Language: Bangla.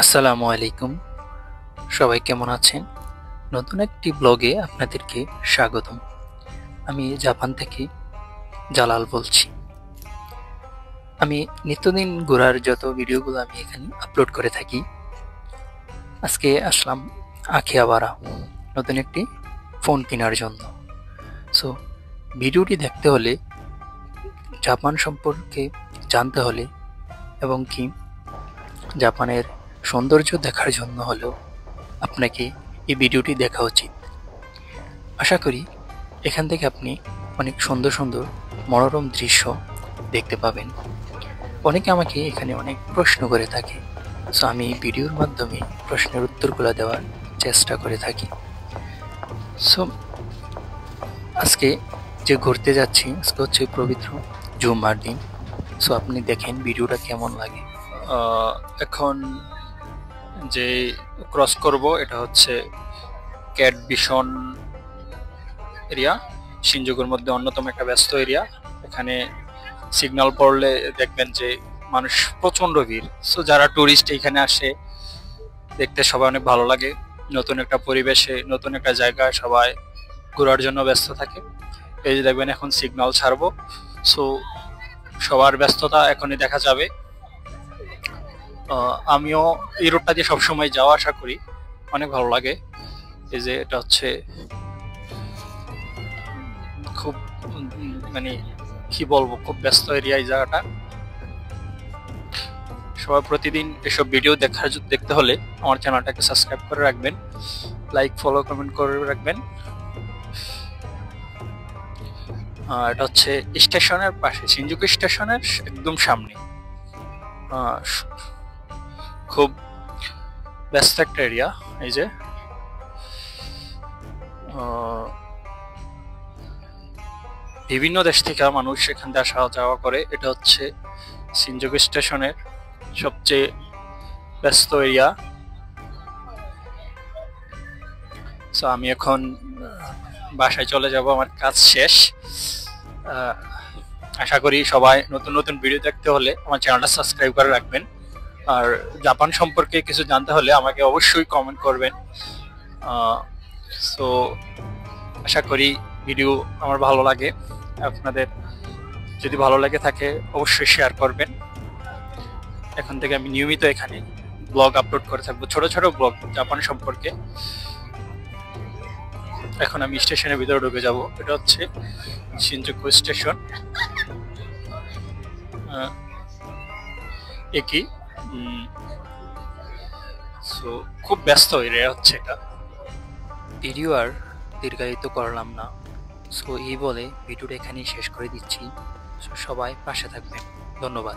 আসসালামু আলাইকুম। সবাই কেমন আছেন? নতুন একটি ব্লগে আপনাদেরকে স্বাগতম। আমি জাপান থেকে জালাল বলছি। আমি নিত্যদিন ঘোরার যত ভিডিওগুলো আমি এখানে আপলোড করে থাকি। আজকে আসলাম আখিহাবারা নতুন একটি ফোন কেনার জন্য। সো ভিডিওটি দেখতে হলে, জাপান সম্পর্কে জানতে হলে এবং কি জাপানের সৌন্দর্য দেখার জন্য হলেও আপনাকে এই ভিডিওটি দেখা উচিত। আশা করি এখান থেকে আপনি অনেক সুন্দর সুন্দর মনোরম দৃশ্য দেখতে পাবেন। অনেকে আমাকে এখানে অনেক প্রশ্ন করে থাকে, সো আমি ভিডিওর মাধ্যমে প্রশ্নের উত্তরগুলো দেওয়ার চেষ্টা করে থাকি। সো আজকে যে ঘুরতে যাচ্ছি, আজকে হচ্ছে পবিত্র জুম্মার দিন। সো আপনি দেখেন ভিডিওটা কেমন লাগে। এখন যে ক্রস করব এটা হচ্ছে ক্যাট ভিশন এরিয়া, শিনজুকুর মধ্যে অন্যতম একটা ব্যস্ত এরিয়া। এখানে সিগন্যাল পড়লে দেখবেন যে মানুষ প্রচন্ড ভিড়। সো যারা টুরিস্ট এখানে আসে দেখতে সবাই অনেক ভালো লাগে। নতুন একটা পরিবেশে, নতুন একটা জায়গায় সবাই ঘোরার জন্য ব্যস্ত থাকে। এই যে দেখবেন এখন সিগন্যাল ছাড়বো, সো সবার ব্যস্ততা এখনই দেখা যাবে। আমিও এই রোডটা দিয়ে সবসময় যাওয়া আসা করি, অনেক ভালো লাগে। এই যে এটা হচ্ছে খুব মানে কি বলবো, খুব ব্যস্ত এরিয়া এই জায়গাটা। সবাই প্রতিদিন এসব ভিডিও দেখতে হলে আমার চ্যানেলটাকে সাবস্ক্রাইব করে রাখবেন, লাইক ফলো কমেন্ট করে রাখবেন। এটা হচ্ছে স্টেশনের পাশে, শিনজুকু স্টেশনের একদম সামনে। খুব ব্যস্ত একটা এরিয়া। এই যে বিভিন্ন দেশ থেকে মানুষ এখান থেকে আসা যাওয়া করে। এটা হচ্ছে শিনজুকু স্টেশনের সবচেয়ে ব্যস্ত এরিয়া। সো আমি এখন বাসায় চলে যাব, আমার কাজ শেষ। আশা করি সবাই নতুন নতুন ভিডিও দেখতে হলে আমার চ্যানেলটা সাবস্ক্রাইব করে রাখবেন। আর জাপান সম্পর্কে কিছু জানতে হলে আমাকে অবশ্যই কমেন্ট করবেন। সো আশা করি ভিডিও আমার ভালো লাগে। আপনাদের যদি ভালো লাগে থাকে অবশ্যই শেয়ার করবেন। এখন থেকে আমি নিয়মিত এখানে ব্লগ আপলোড করে থাকবো, ছোট ছোট ব্লগ জাপান সম্পর্কে। এখন আমি স্টেশনের ভিতরে ঢুকে যাব। এটা হচ্ছে শিনজুকু স্টেশন। একই সো খুব ব্যস্ত এরিয়া হচ্ছে এটা। ভিডিও আর দীর্ঘায়িত করলাম না, সো এই বলে ভিডিওটা এখানেই শেষ করে দিচ্ছি। সবাই পাশে থাকবেন। ধন্যবাদ।